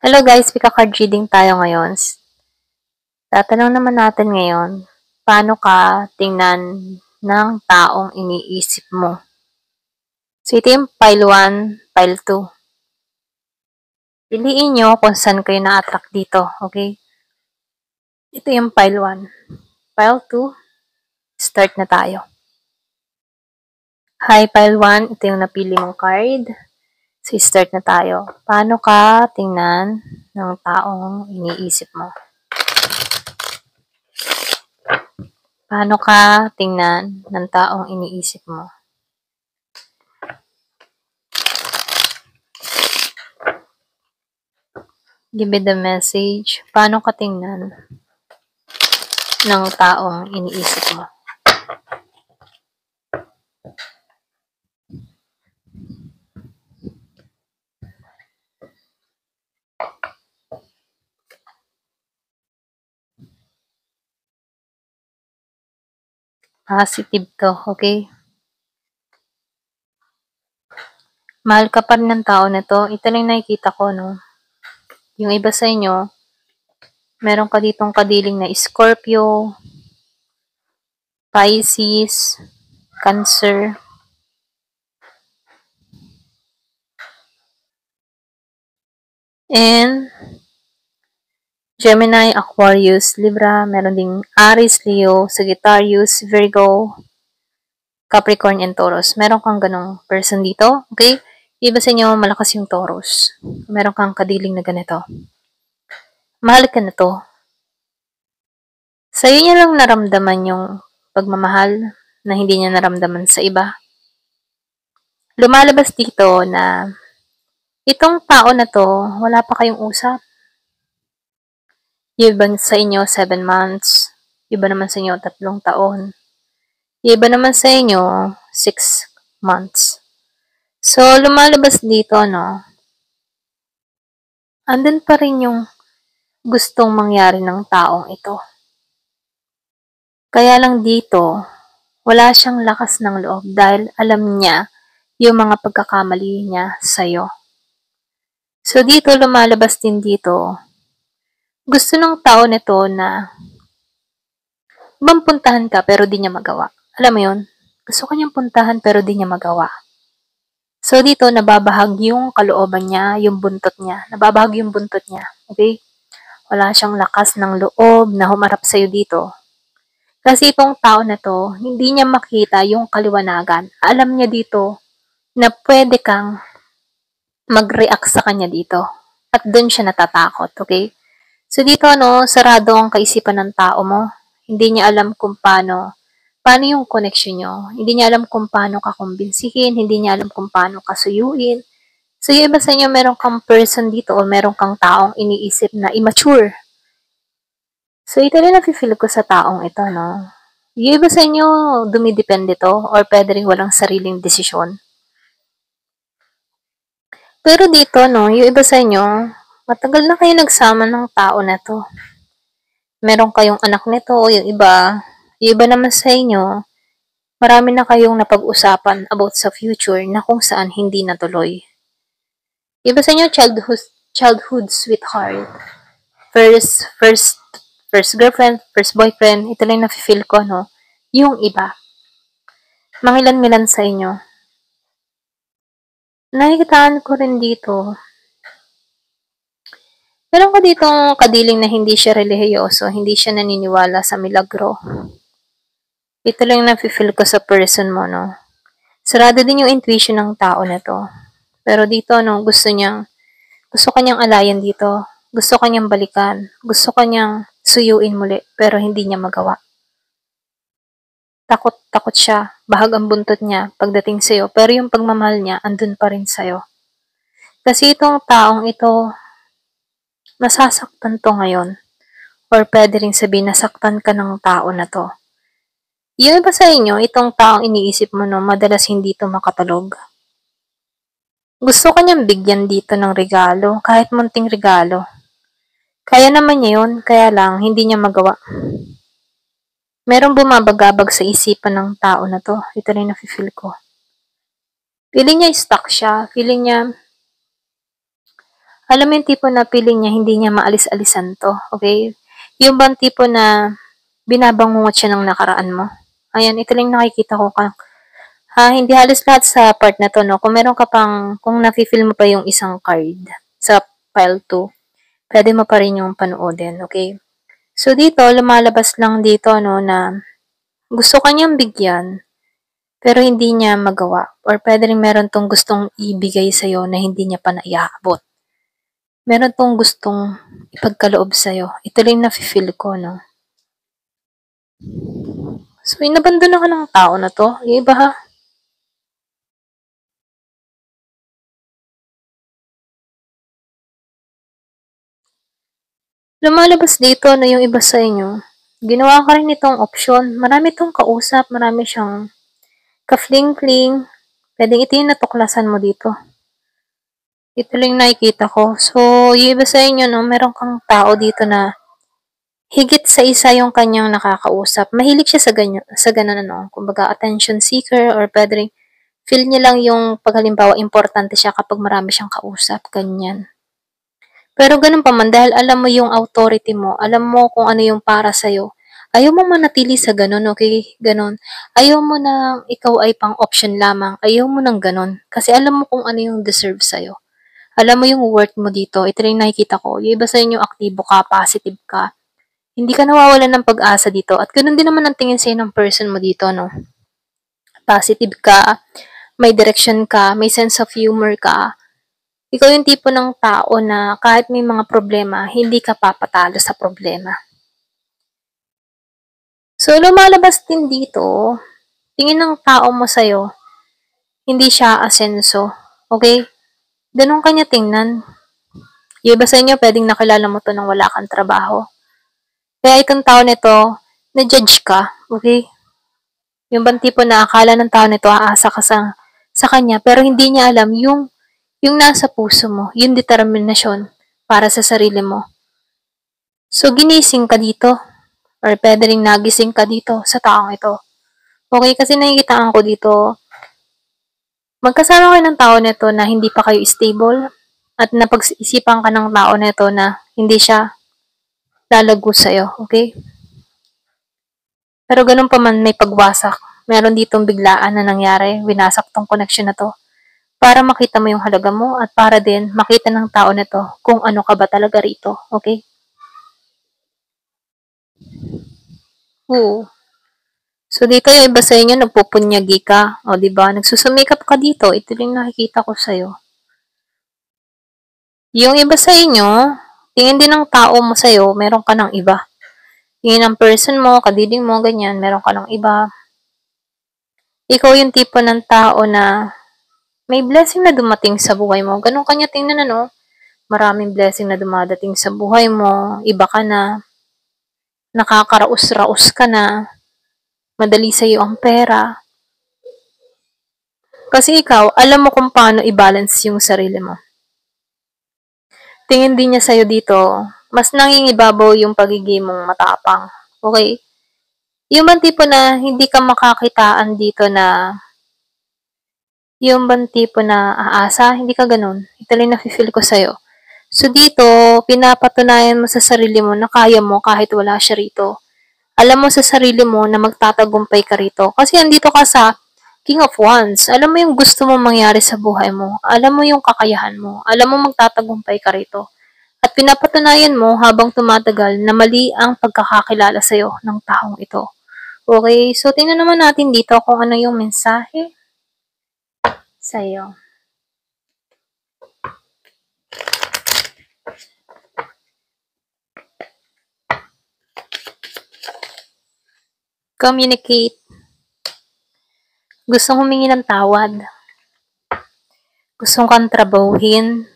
Hello guys, Pika-card reading tayo ngayon. Tatanong naman natin ngayon, paano ka tingnan ng taong iniisip mo? So ito yung pile 1, pile 2. Piliin nyo kung saan kayo na-attract dito, okay? Ito yung pile 1. Pile 2, start na tayo. Hi, pile 1, ito yung napili mong card. So start na tayo. Paano ka tingnan ng taong iniisip mo? Paano ka tingnan ng taong iniisip mo? Give me the message. Paano ka tingnan ng taong iniisip mo? Positive to, okay? Mahal ka pa rin ng tao na to. Ito lang nakikita ko, no? Yung iba sa inyo, meron ka ditong kadiling na Scorpio, Pisces, Cancer, and Gemini, Aquarius, Libra, meron ding Aries, Leo, Sagittarius, Virgo, Capricorn, and Taurus. Meron kang ganong person dito, okay? Iba sa inyo, malakas yung Taurus. Meron kang kadiling na ganito. Mahal ka na to. Sa'yo niya lang naramdaman yung pagmamahal na hindi niya naramdaman sa iba. Lumalabas dito na itong tao na to, wala pa kayong usap. Yung iba sa inyo, 7 months. Iba naman sa inyo, 3 taon. Yung iba naman sa inyo, 6 months. So, lumalabas dito, no? Andun pa rin yung gustong mangyari ng taong ito. Kaya lang dito, wala siyang lakas ng loob dahil alam niya yung mga pagkakamali niya sa'yo. So, dito, lumalabas din dito, gusto ng tao nito na puntahan ka pero di niya magawa. Alam mo yun? Gusto kanyang puntahan pero di niya magawa. So, dito, nababahag yung kalooban niya, yung buntot niya. Nababahag yung buntot niya. Okay? Wala siyang lakas ng loob na humarap sa'yo dito. Kasi itong tao na to, hindi niya makita yung kaliwanagan. Alam niya dito na pwede kang mag-react sa kanya dito. At doon siya natatakot, okay? So dito, sarado ang kaisipan ng tao mo. Hindi niya alam kung paano yung connection nyo. Hindi niya alam kung paano ka kumbinsihin, hindi niya alam kung paano ka suyuin. So yung iba sa inyo, meron kang person dito o meron kang taong iniisip na immature. So ito rin nafe-feel ko sa taong ito, no? Yung iba sa inyo, dumidepende to or pwede rin walang sariling desisyon. Pero dito, yung iba sa inyo, matagal na kayo nagsama ng tao na to. Meron kayong anak nito o yung iba naman sa inyo, marami na kayong napag-usapan about sa future na kung saan hindi natuloy. Iba sa inyo, childhood sweetheart. First girlfriend, first boyfriend, ito lang nafe-feel ko, no? Yung iba. Mangilan-ngilan sa inyo. Nakikitaan ko rin dito. Meron ka ditong kadiling na hindi siya relihiyoso, hindi siya naniniwala sa milagro. Ito lang nafe-feel ko sa person mo, no? Sarado din yung intuition ng tao na to. Pero dito, gusto kanyang alayan dito. Gusto kanyang balikan. Gusto kanyang suyuin muli, pero hindi niya magawa. Takot siya. Bahag ang buntot niya pagdating sa'yo, pero yung pagmamahal niya, andun pa rin sa'yo. Kasi itong taong ito, nasasaktan to ngayon. Or pwede rin sabihin, nasaktan ka ng tao na to. Yung iba sa inyo, itong taong iniisip mo, no, madalas hindi to makatulog. Gusto kanyang bigyan dito ng regalo, kahit munting regalo. Kaya naman niya yun, kaya lang, hindi niya magawa. Merong bumabagabag sa isipan ng tao na to. Ito na yung nafe-feel ko. Feeling niya stuck siya. Feeling niya, Alam mo yung tipo na feeling niya hindi niya maalis-alisan 'to, okay? Yung bang tipo na binabangungot siya ng nakaraan mo. Ayan, ito lang nakikita ko hindi halos lahat sa part na 'to 'no, kung meron ka pang kung nafi-feel mo pa yung isang card sa pile 2, puwede mo pa rin yung panoodin, okay? So dito lumalabas lang dito 'no na gusto ka niyang bigyan, pero hindi niya magawa or puwede ring meron 'tong gustong ibigay sa'yo na hindi niya pa naiaabot. Meron 'tong gustong ipagkaloob sa'yo. Ito lang yung nafi-feel ko 'no. So, inabandonan ka ng tao na 'to, yung iba ha. Lumalabas dito na yung iba sa inyo, ginawa ka rin nitong opsyon. Marami 'tong kausap, marami siyang ka-fling-fling. Puwedeng ito yung natuklasan mo dito. Ito lang yung nakikita ko. So, yung iba sa inyo 'no, meron kang tao dito na higit sa isa yung kanyang nakakausap. Mahilig siya sa gano'n ano, kumbaga attention seeker or puwede ring feel niya lang yung 'pag halimbawa importante siya kapag marami siyang kausap, ganyan. Pero gano'n pa man dahil alam mo yung authority mo, alam mo kung ano yung para sa'yo, ayaw mong manatili sa gano'n, okay? Gano'n. Ayaw mo ng ikaw ay pang-option lamang, ayaw mo ng gano'n. Kasi alam mo kung ano yung deserve sa'yo. Alam mo yung worth mo dito, ito rin nakikita ko. Yung iba sa inyo aktibo ka, positive ka. Hindi ka nawawalan ng pag-asa dito at gano'n din naman ang tingin sa'yo ng person mo dito 'no. Positive ka, may direction ka, may sense of humor ka. Ikaw yung tipo ng tao na kahit may mga problema, hindi ka papatalo sa problema. So, lumalabas din dito, tingin ng tao mo sa'yo, hindi siya asenso. Okay? Ganun kanya tingnan. Yung iba sa inyo, pwedeng nakilala mo to nang wala kang trabaho. Kaya itong tao nito, na-judge ka. Okay? Yung bang tipo na akala ng tao nito aasa ka sa kanya, pero hindi niya alam yung nasa puso mo, yung determinasyon para sa sarili mo. So, ginising ka dito or puwede ring nagising ka dito sa taong ito. Okay, kasi nakikitaan ko dito, magkasama kayo ng tao nito na hindi pa kayo stable at napag-isipan ka ng tao nito na hindi siya lalago sa'yo, okay? Pero gano'n pa man may pagwasak. Meron ditong biglaan na nangyari, winasak 'tong connection na 'to para makita mo yung halaga mo at para din makita ng tao nito kung ano ka ba talaga rito, okay? Oo. So, dito yung iba sa inyo nagpupunyagi ka, o 'di ba, nagsusumikap ka dito, ito rin nakikita ko sa'yo. Yung iba sa inyo, tingin din ng tao mo sa'yo, meron ka ng iba. Tingin ng person mo, kadiding mo, ganyan, meron ka ng iba. Ikaw yung tipo ng tao na may blessing na dumating sa buhay mo. Ganun kanya tingnan ano, maraming blessing na dumadating sa buhay mo, iba ka na, nakakaraos-raos ka na, madali sa'yo ang pera. Kasi ikaw, alam mo kung paano i-balance yung sarili mo. Tingin din niya sa'yo dito, mas nangingibabaw yung pagiging mong matapang. Okay? Yung bang tipo na hindi ka makakitaan dito na yung bang tipo na aasa, hindi ka ganun. Ito lang nafe-feel ko sa'yo. So dito, pinapatunayan mo sa sarili mo na kaya mo kahit wala siya rito. Alam mo sa sarili mo na magtatagumpay ka rito. Kasi andito ka sa King of Wands. Alam mo yung gusto mo mangyari sa buhay mo. Alam mo yung kakayahan mo. Alam mo magtatagumpay ka rito. At pinapatunayan mo habang tumatagal na mali ang pagkakakilala sa'yo ng taong ito. Okay, so tingnan naman natin dito kung ano yung mensahe sa'yo. Communicate. Gustong humingi ng tawad. Gustong kang trabahuhin.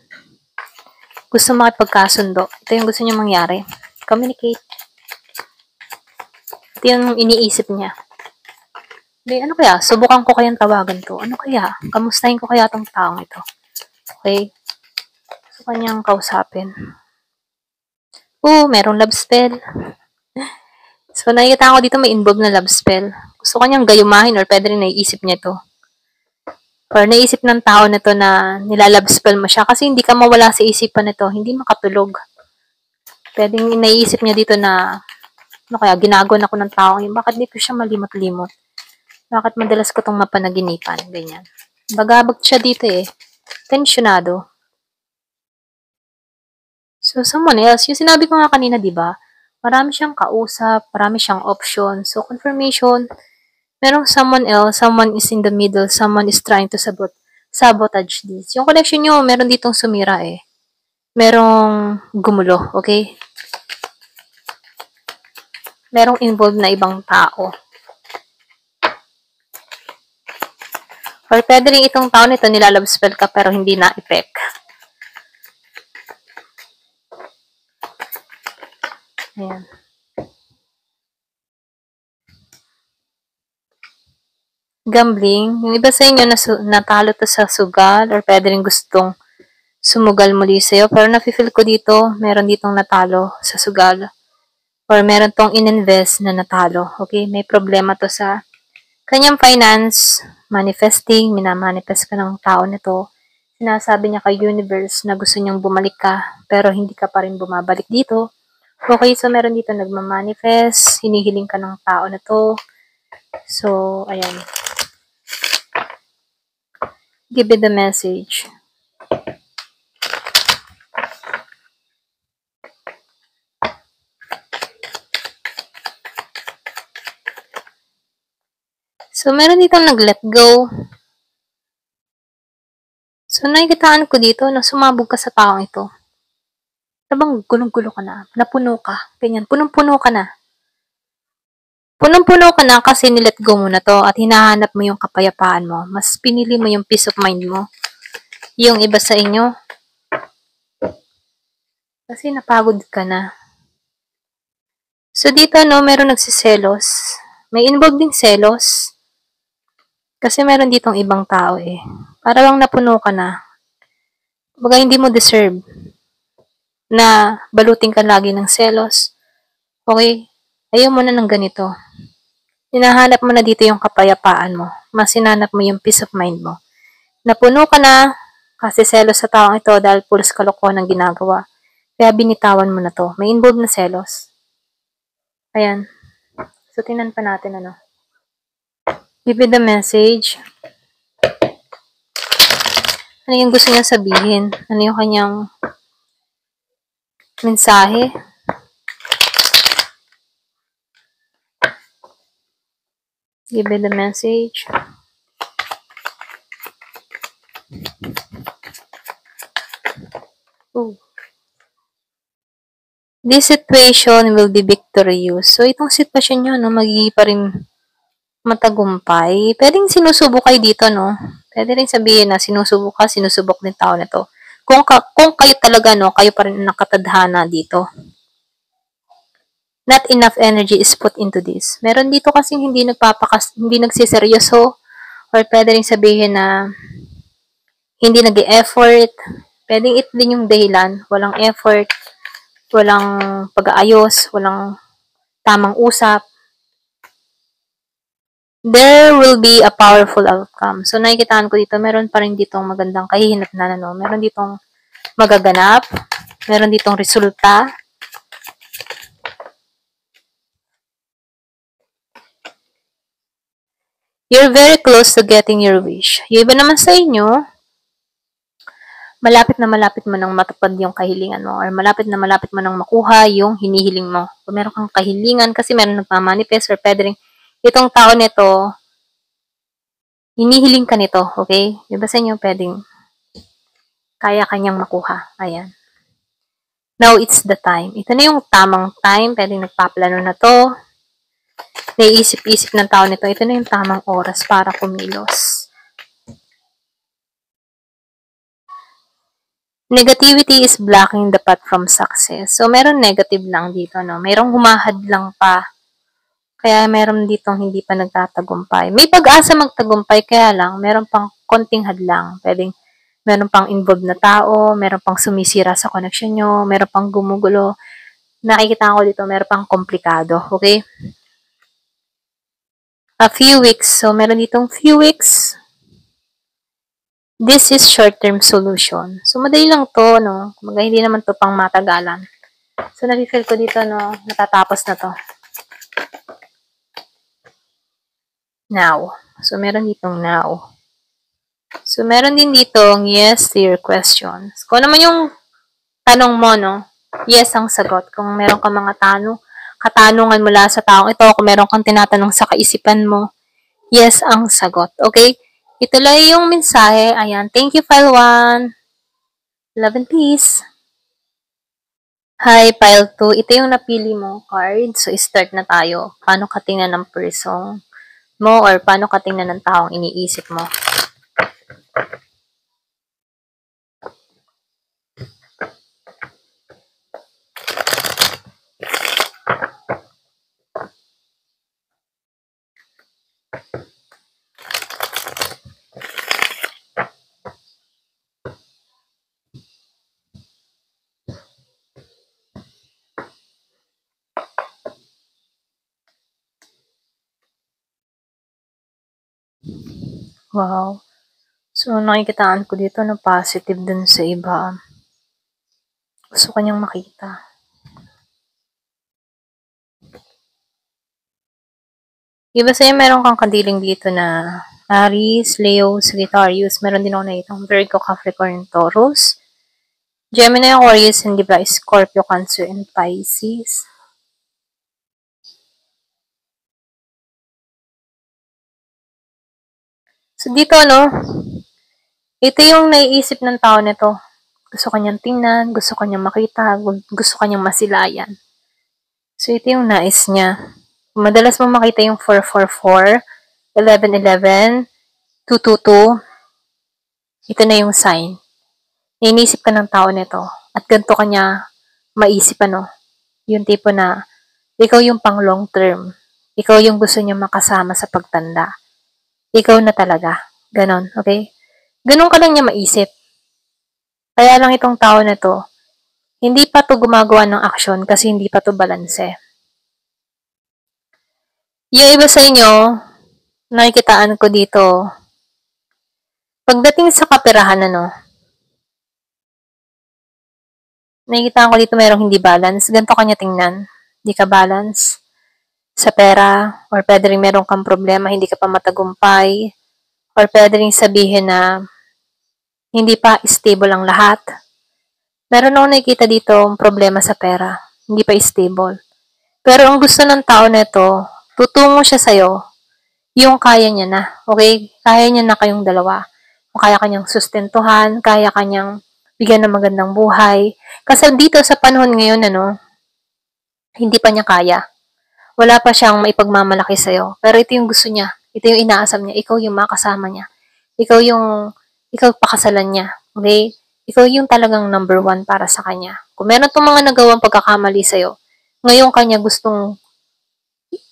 Gusto makipagkasundo. Ito yung gusto niya mangyari. Communicate. Ito yung iniisip niya. Hindi, ano kaya? Subukan ko kayang tawagan to. Ano kaya? Kamustahin ko kaya tong taong ito. Okay? Gusto kanyang kausapin. Merong love spell. So, nakikita ko dito may involved na love spell. Gusto kanyang gayumahin or pwede rin naiisip niya to. Or naisip ng tao na to na nilalove spell mo siya kasi hindi ka mawala sa isipan nito, hindi makatulog. Pwedeng naiisip niya dito na, ano kaya, ginagawa ako ng tao yun, bakit di ko siya malimot-limot? Bakit madalas ko itong mapanaginipan? Ganyan. Bagabag siya dito eh. Tensyonado. So, someone else, yung sinabi ko nga kanina, di ba? Marami siyang kausap, marami siyang option. So, confirmation, merong someone else, someone is in the middle, someone is trying to sabotage this. Yung connection nyo, meron ditong sumira eh. Merong gumulo, okay? Merong involved na ibang tao. Or pwede rin itong tao nito nilalove spell ka pero hindi na effect. Ayan. Gambling. Yung iba sa inyo natalo to sa sugal or pwede rin gustong sumugal muli sa'yo. Pero nafe-feel ko dito, meron ditong natalo sa sugal. Or meron tong ininvest na natalo. Okay? May problema to sa kanyang finance, manifesting, minamanifest ka ng tao nito. Sinasabi niya kay universe na gusto niyang bumalik ka, pero hindi ka pa rin bumabalik dito. Okay, so meron dito nagmamanifest, hinihiling ka ng tao na to. So, ayan. Give it the message. So, meron dito nag-let go. So, nakikitaan ko dito na sumabog ka sa taong ito. Sabang gulong-gulo ka na, napuno ka, ganyan, punong-puno ka na. Punong-puno ka na kasi nilet go mo na to at hinahanap mo yung kapayapaan mo. Mas pinili mo yung peace of mind mo. Yung iba sa inyo, kasi napagod ka na. So, dito, no, meron nagsiselos. May involved ding selos. Kasi meron ditong ibang tao eh. Para lang napuno ka na. Baga hindi mo deserve na balutin ka lagi ng selos. Okay? Ayaw mo na ng ganito. Hinahanap mo na dito yung kapayapaan mo. Mas hinanap mo yung peace of mind mo. Napuno ka na kasi selos sa taong ito dahil pulos kalokohan ang ginagawa. Kaya binitawan mo na to. May involved na selos. Ayan. So, tingnan pa natin ano. Give it the message. Ano yung gusto niya sabihin? Ano yung kanyang mensahe? Give it the message. Ooh. This situation will be victorious. So, itong sitwasyon nyo, no, magiging pa rin matagumpay. Pwedeng sinusubok kayo dito, no? Pwede rin sabihin na sinusubok ka, sinusubok din tao na to. Kung kayo talaga, no, kayo pa rin nakatadhana dito. Not enough energy is put into this. Meron dito kasing hindi nagsiseryoso or pwede rin sabihin na hindi nag-e-effort. Pwedeng ito din yung dahilan. Walang effort, walang pag-aayos, walang tamang usap. There will be a powerful outcome. So, nakikitaan ko dito, meron pa rin ditong magandang kahihinatnan, ano? Meron ditong magaganap, meron ditong resulta. You're very close to getting your wish. Yung iba naman sa inyo, malapit na malapit mo nang matupad yung kahilingan mo or malapit na malapit mo nang makuha yung hinihiling mo. Kung meron kang kahilingan kasi meron nagmamanifest or pwede rin itong tao nito, hinihiling ka nito, okay? Yung iba sa inyo pwedeng kaya kanyang makuha. Ayan. Now, it's the time. Ito na yung tamang time. Pwedeng nagpaplano na to. Naiisip-isip ng tao nito. Ito na yung tamang oras para kumilos. Negativity is blocking the path from success. So, meron negative lang dito, no? Merong humahad lang pa. Kaya meron ditong hindi pa nagtatagumpay. May pag-asa magtagumpay, kaya lang, meron pang konting hadlang. Pwedeng meron pang involved na tao, meron pang sumisira sa connection nyo, meron pang gumugulo. Nakikita ko dito, meron pang komplikado. Okay? A few weeks. So, meron ditong few weeks. This is short-term solution. So, madali lang to, no? Kumbaga, hindi naman to pang matagalan. So, nafe-feel ko dito, no? Natatapos na to. Now. So, meron ditong now. So, meron din ditong yes to your questions. Kung naman yung tanong mo, no? Yes ang sagot. Kung meron kang mga katanungan mula sa taong ito, kung meron kang tinatanong sa kaisipan mo, yes ang sagot. Okay? Ituloy yung mensahe. Ayan. Thank you, File 1. Love and peace. Hi, File 2. Ito yung napili mo card. So, start na tayo. Paano ka tingnan ng person mo or paano ka tingnan ng taong iniisip mo? Wow. So, nakikitaan ko dito na positive dun sa iba. Gusto ko niyang makita. Iba sa'yo, meron kang kandiling dito na Aries, Leo, Sagittarius. Meron din ako na itong Virgo, Capricorn, Taurus. Gemini, Aquarius, hindi ba? Scorpio, Cancer, and Pisces. So, dito, no? Ito yung naiisip ng tao nito. Gusto kanyang tingnan, gusto kanyang makita, gusto kanyang masilayan. So, ito yung nais niya. Madalas mo makita yung 444, 1111, 222. Ito na yung sign. Iniisip ka ng tao nito. At ganito kanya maisip, ano? Yung tipo na, ikaw yung pang long term. Ikaw yung gusto niya makasama sa pagtanda. Ikaw na talaga. Ganon, okay? Ganon ka lang niya maisip. Kaya lang itong tao na to, hindi pa to gumagawa ng aksyon kasi hindi pa to balanse. Yung iba sa inyo, nakikitaan ko dito, pagdating sa kaperahan, ano, nakikitaan ko dito merong hindi balance. Ganito kanya tingnan. Hindi ka balance sa pera, or pwede rin meron kang problema, hindi ka pa matagumpay, or pwede rin sabihin na hindi pa stable ang lahat. Meron akong nakikita dito problema sa pera. Hindi pa stable. Pero ang gusto ng tao nito, tutungo siya sa'yo, yung kaya niya na. Okay? Kaya niya na kayong dalawa. Kung kaya kanyang sustentuhan, kaya kanyang bigyan ng magandang buhay. Kasi dito sa panahon ngayon, ano, hindi pa niya kaya. Wala pa siyang maipagmamalaki sa'yo. Pero ito yung gusto niya. Ito yung inaasam niya. Ikaw yung makasama niya. Ikaw pakasalan niya. Okay? Ikaw yung talagang number 1 para sa kanya. Kung meron itong mga nagawang pagkakamali sa'yo, ngayon kanya gustong,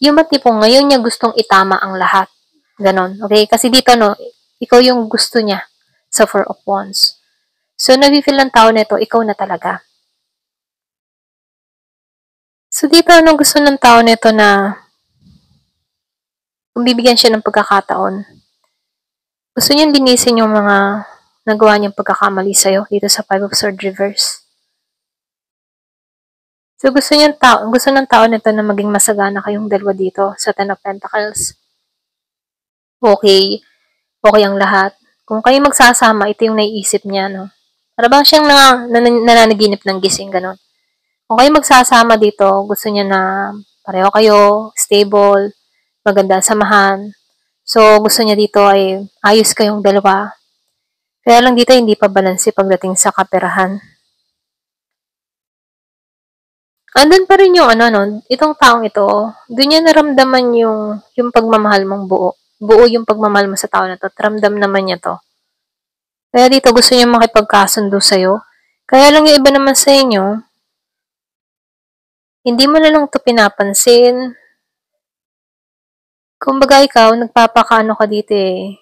yung matipong ngayon niya gustong itama ang lahat. Ganon. Okay? Kasi dito, no, ikaw yung gusto niya sa 4 of Wands. So, nafe-feel ng tao nito, ikaw na talaga. So, dito, anong gusto ng tao nito na kung bibigyan siya ng pagkakataon, gusto niyang linisin yung mga nagawa niyang pagkakamali sa'yo dito sa 5 of Swords reverse. So, gusto ng tao nito na maging masagana kayong dalawa dito sa 10 of Pentacles. Okay ang lahat. Kung kayo magsasama, ito yung naiisip niya, no? Para bang siyang nananaginip ng gising, ganon. Kung kayo magsasama dito, gusto niya na pareho kayo, stable, maganda samahan. So, gusto niya dito ay ayos kayong dalawa. Kaya lang dito hindi pa balanse pagdating sa kaperahan. Andun pa rin yung itong taong ito, doon niya naramdaman yung pagmamahal mong buo. Buo yung pagmamahal mo sa tao na to. Ramdam naman niya to. Kaya dito gusto niya makipagkasundo sa'yo. Kaya lang yung iba naman sa inyo, hindi mo na lang to pinapansin. Kumbaga ikaw, nagpapakaano ka dito eh.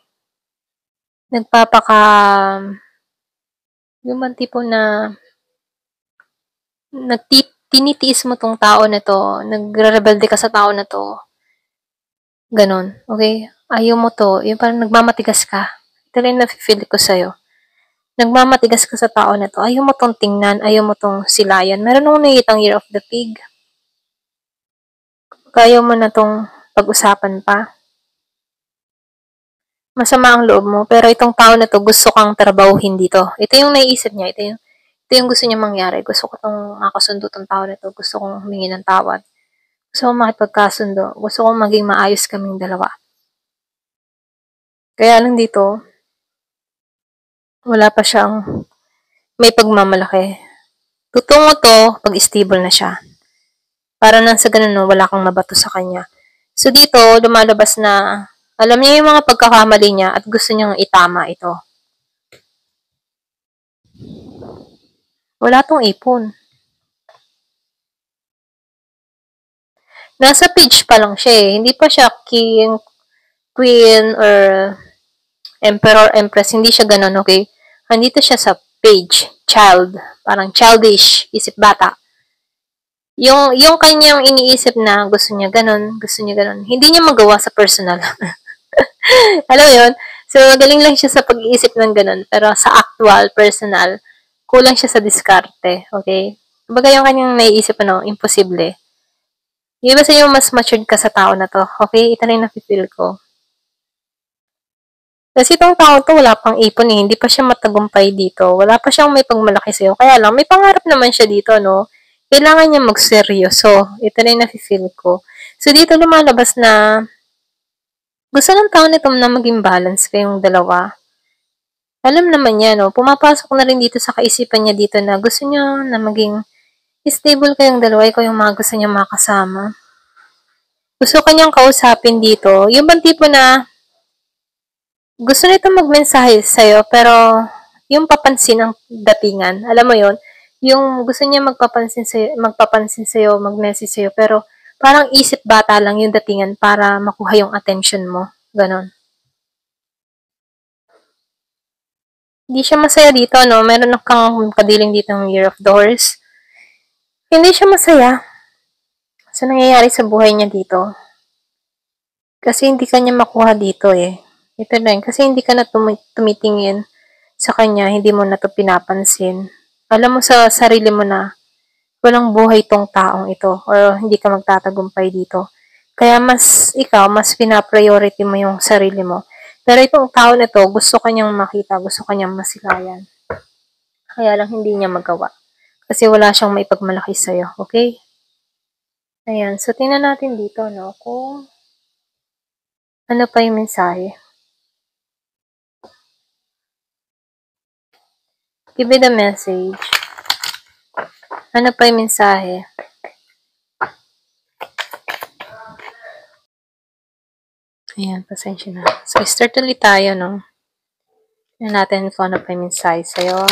Yung man tipo na tinitiis mo tong tao na to, nagre-rebelde ka sa tao na to. Ganon, okay? Ayaw mo to, yung parang nagmamatigas ka. Ito rin nafe-feel ko sa'yo. Nagmamatigas ka sa tao na to. Ayaw mo tong tingnan, ayaw mo tong silayan. Meron akong nakikitang Year of the Pig. Ayaw mo na tong pag-usapan pa. Masama ang loob mo, pero itong tao na to, gusto kang trabahuhin dito. Ito yung naiisip niya, ito yung gusto niya mangyari. Gusto ko tong makasundo tong tao na to. Gusto kong humingi ng tawad. Gusto kong makipagkasundo. Gusto kong maging maayos kaming dalawa. Kaya lang dito, wala pa siyang may pagmamalaki. Tutungo to pag stable na siya. Para nang sa ganun, no, wala kang mabato sa kanya. So dito, lumalabas na alam niya yung mga pagkakamali niya at gusto niyang itama ito. Wala tong ipon. Nasa page pa lang siya eh. Hindi pa siya king, queen, or emperor, empress. Hindi siya ganun, okay? Andito siya sa page, child. Parang childish, isip bata. Yung kanyang iniisip na gusto niya ganun, hindi niya magawa sa personal. Alam mo yun? So, magaling lang siya sa pag-iisip ng ganun. Pero sa actual, personal, kulang siya sa diskarte. Okay? Kumbaga yung kanyang naiisip, imposible. Yung iba sa inyo, mas matured ka sa tao na to. Okay? Ito na yung nafe-feel ko. Kasi itong tao to, wala pang ipon eh. Hindi pa siya matagumpay dito. Wala pa siyang may pagmalaki sa'yo. Kaya lang, may pangarap naman siya dito, no? Kailangan niya magseryoso. Ito na yung nafe-feel ko. So, dito lumalabas na gusto ng tao nito na maging balance kayong dalawa. Alam naman niya, no? Pumapasok na rin dito sa kaisipan niya dito na gusto niya na maging stable kayong dalawa. Ikaw yung mga gusto niya makasama. Gusto kanyang kausapin dito. Yung bang tipo na gusto nito magmensahe sa'yo, pero yung papansin ang datingan. Alam mo yon, yung gusto niya magpapansin sa'yo, mag-message sa'yo, pero parang isip bata lang yung datingan para makuha yung attention mo. Ganon. Hindi siya masaya dito, no? Meron kang kadiling dito ng Year of the Horse. Hindi siya masaya sa nangyayari sa buhay niya dito. Kasi hindi kanya makuha dito eh. Ito na yun. Kasi hindi ka na tumitingin sa kanya, hindi mo na to pinapansin. Alam mo sa sarili mo na walang buhay tong taong ito or hindi ka magtatagumpay dito. Kaya ikaw, mas pina-priority mo yung sarili mo. Pero itong tao na to, gusto kanyang makita, gusto kanyang masilayan. Kaya lang hindi niya magawa. Kasi wala siyang maipagmalaki sa'yo, okay? Ayan, so tingnan natin dito, no, kung ano pa yung mensahe. Give me the message. Ano pa yung mensahe? Ayan, pasensya na. So, start ulit tayo, no? Tingnan natin kung ano pa yung mensahe sa'yo.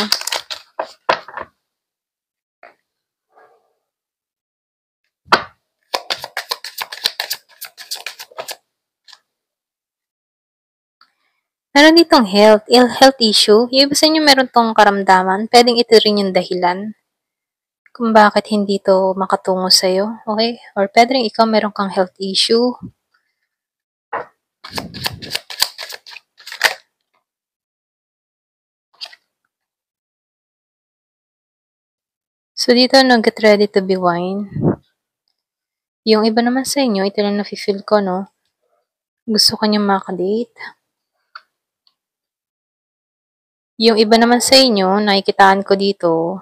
Meron ditong health issue. Yung iba sa inyo meron tong karamdaman. Pwedeng ito rin yung dahilan kung bakit hindi to makatungo sa'yo. Okay? Or pwede rin ikaw meron kang health issue. So, dito, no, get ready to be wine. Yung iba naman sa inyo, ito lang nafe-feel ko, no? Gusto kanyang makadate. Yung iba naman sa inyo, nakikitaan ko dito,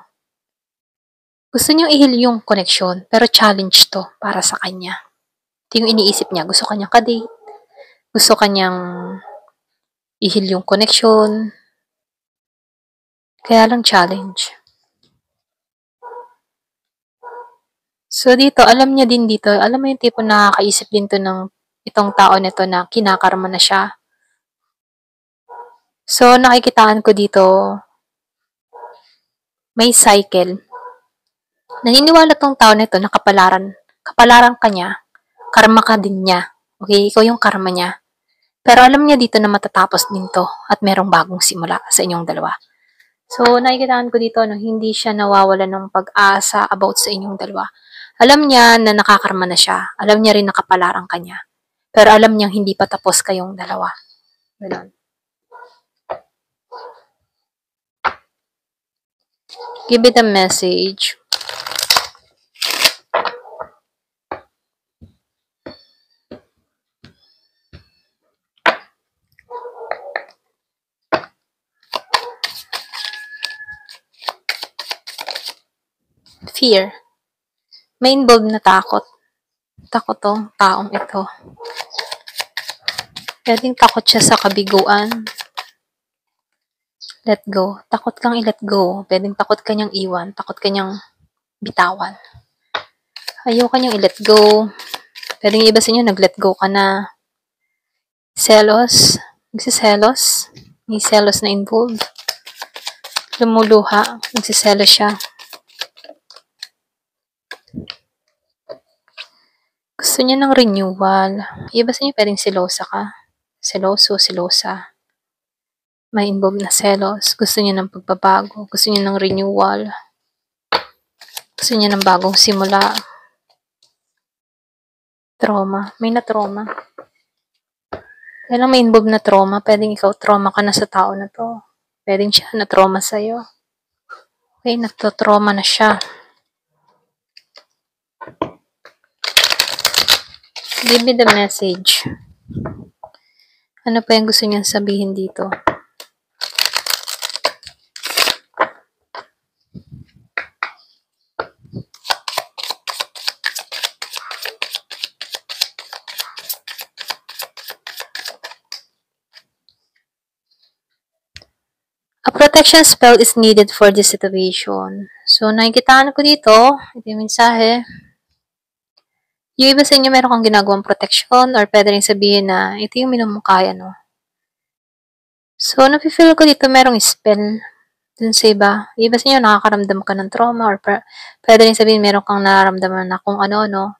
gusto niyang i-heal yung connection, pero challenge to para sa kanya. Ito yung iniisip niya. Gusto kanyang kadate. Gusto kanyang i-heal yung connection. Kaya lang challenge. So dito, alam niya din dito, alam mo yung tipo nakakaisip din to ng itong tao nito na kinakarma na siya. So nakikitaan ko dito, may cycle. Naniniwala tong tao nito na kapalaran ka niya, karma ka din niya. Okay, ikaw yung karma niya. Pero alam niya dito na matatapos din to at merong bagong simula sa inyong dalawa. So, nakikitaan ko dito, no, hindi siya nawawala ng pag-asa about sa inyong dalawa. Alam niya na nakakarma na siya. Alam niya rin nakapalaran ka niya. Pero alam niyang hindi pa tapos kayong dalawa. Ganun. Give it a message. Fear. May involved na takot. Takot tong taong ito. Pwedeng takot siya sa kabiguan. Let go. Takot kang i-let go. Pwedeng takot ka niyang iwan. Takot ka niyang bitawan. Ayaw ka niyang i-let go. Pwedeng iba sa inyo, nag-let go ka na. Selos. Nagsiselos. May selos na involved. Lumuluha. Nagsiselos siya. Gusto niya ng renewal. Iba sa inyo, pwedeng selosa ka. Seloso, selosa. May involved na selos. Gusto niya ng pagbabago. Gusto niya ng renewal. Gusto niya ng bagong simula. Trauma. May na-trauma. Kaya lang may involved na trauma. Pwedeng ikaw trauma ka na sa tao na to. Pwedeng siya na-trauma sa'yo. Okay, nagto-trauma na siya. Give me the message. Ano pa yung gusto niyang sabihin dito? A protection spell is needed for this situation. So, nakikitaan ko dito, ito yung mensahe. Yung iba sa inyo meron kang ginagawang protection or pwede rin sabihin na ito yung minumukaya, no? So, napifeel ko dito merong spell dun sa iba. Yung iba sa inyo nakakaramdam ka ng trauma or pwede rin sabihin meron kang nararamdaman na kung ano-ano.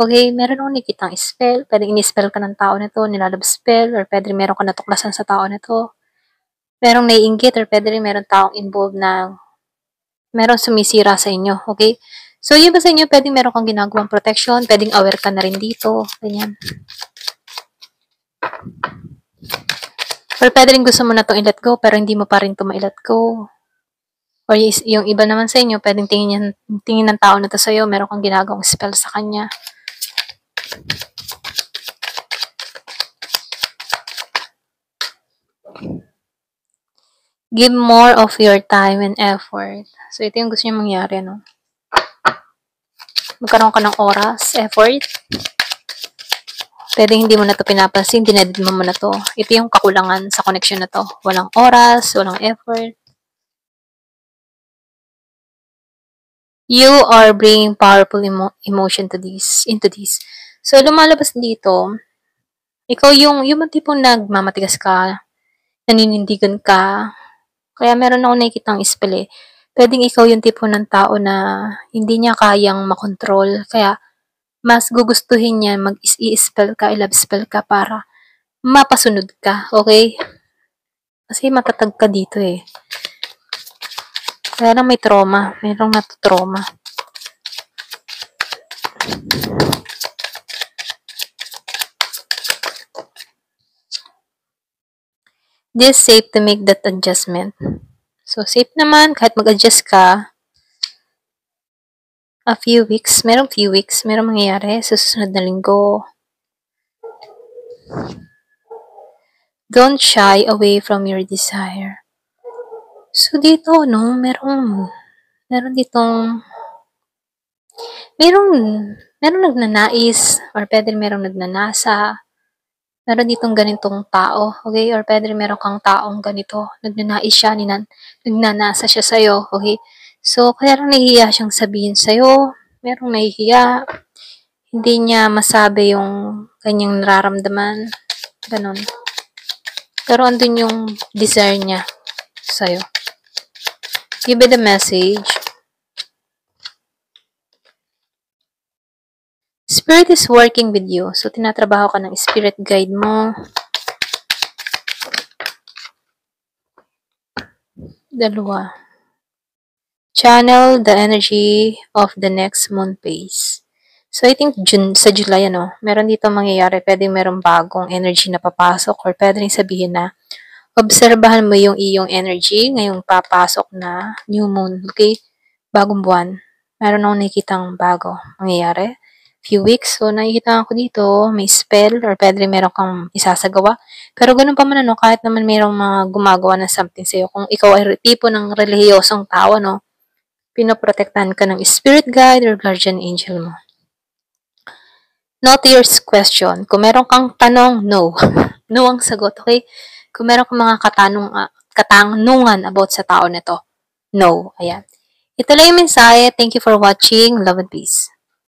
Okay, meron akong nakikitang spell. Pwede in-spell ka ng tao nito, nilalab spell, or pwede rin meron ka natuklasan sa tao nito. Merong naiinggit or pwede rin meron taong involved na merong sumisira sa inyo, okay? So, yung ba sa inyo, pwedeng meron kang ginagawang protection, pwedeng aware ka na rin dito, ganyan. Or pwede rin gusto mo na itong i-let go, pero hindi mo pa rin ito ma-let go. Or yung iba naman sa inyo, pwedeng tingin ng tao na ito sa'yo, meron kang ginagawang spell sa kanya. Give more of your time and effort. So, ito yung gusto niyo mangyari, no? Magkaroon ka ng oras, effort. Pwede hindi mo na ito pinapansin, dinedid mo na ito. Ito yung kakulangan sa connection na to. Walang oras, walang effort. You are bringing powerful emotion into this. So, lumalabas dito, ikaw yung tipong nagmamatigas ka, naninindigan ka. Kaya meron ako nakikitang spell eh. Pwedeng ikaw yung tipo ng tao na hindi niya kayang makontrol. Kaya, mas gugustuhin niya mag-i-spell ka, i-love spell ka para mapasunod ka, okay? Kasi matatag ka dito eh. Kaya lang may trauma. Mayroong natatrauma. This safe to make that adjustment. So, safe naman. Kahit mag-adjust ka, merong few weeks, merong mangyayari sa susunod na linggo. Don't shy away from your desire. So, dito, no, merong nagnanais, or pwede merong nagnanasa, meron ditong ganitong tao, okay? Or pwede meron kang taong ganito, nagnanais siya, nagnanasa siya sa'yo, okay? So, kaya lang nahihiya siyang sabihin sa'yo, merong nahihiya, hindi niya masabi yung kanyang nararamdaman, ganon. Pero andun yung desire niya sa'yo. Give it a message. Spirit is working with you. So, tinatrabaho ka ng spirit guide mo. Dalawa. Channel the energy of the next moon phase. So, I think sa July, meron dito mangyayari. Pwede merong bagong energy na papasok or pwede rin sabihin na Obserbahan mo yung iyong energy ngayong papasok na new moon, okay? Bagong buwan. Meron akong nakikitang bago mangyayari. Few weeks. So, nakikita ko dito, may spell or pwede meron kang isasagawa. Pero ganun pa man, ano, kahit naman mayroong mga gumagawa ng something sa'yo, kung ikaw ay tipo ng relihiyosong tao, no, pinoprotektahan ka ng spirit guide or guardian angel mo. No to your question. Kung meron kang tanong, no. No ang sagot, okay? Kung meron kang mga katanungan about sa tao nito, no. Ayan. Ito lang yung mensahe. Thank you for watching. Love and peace.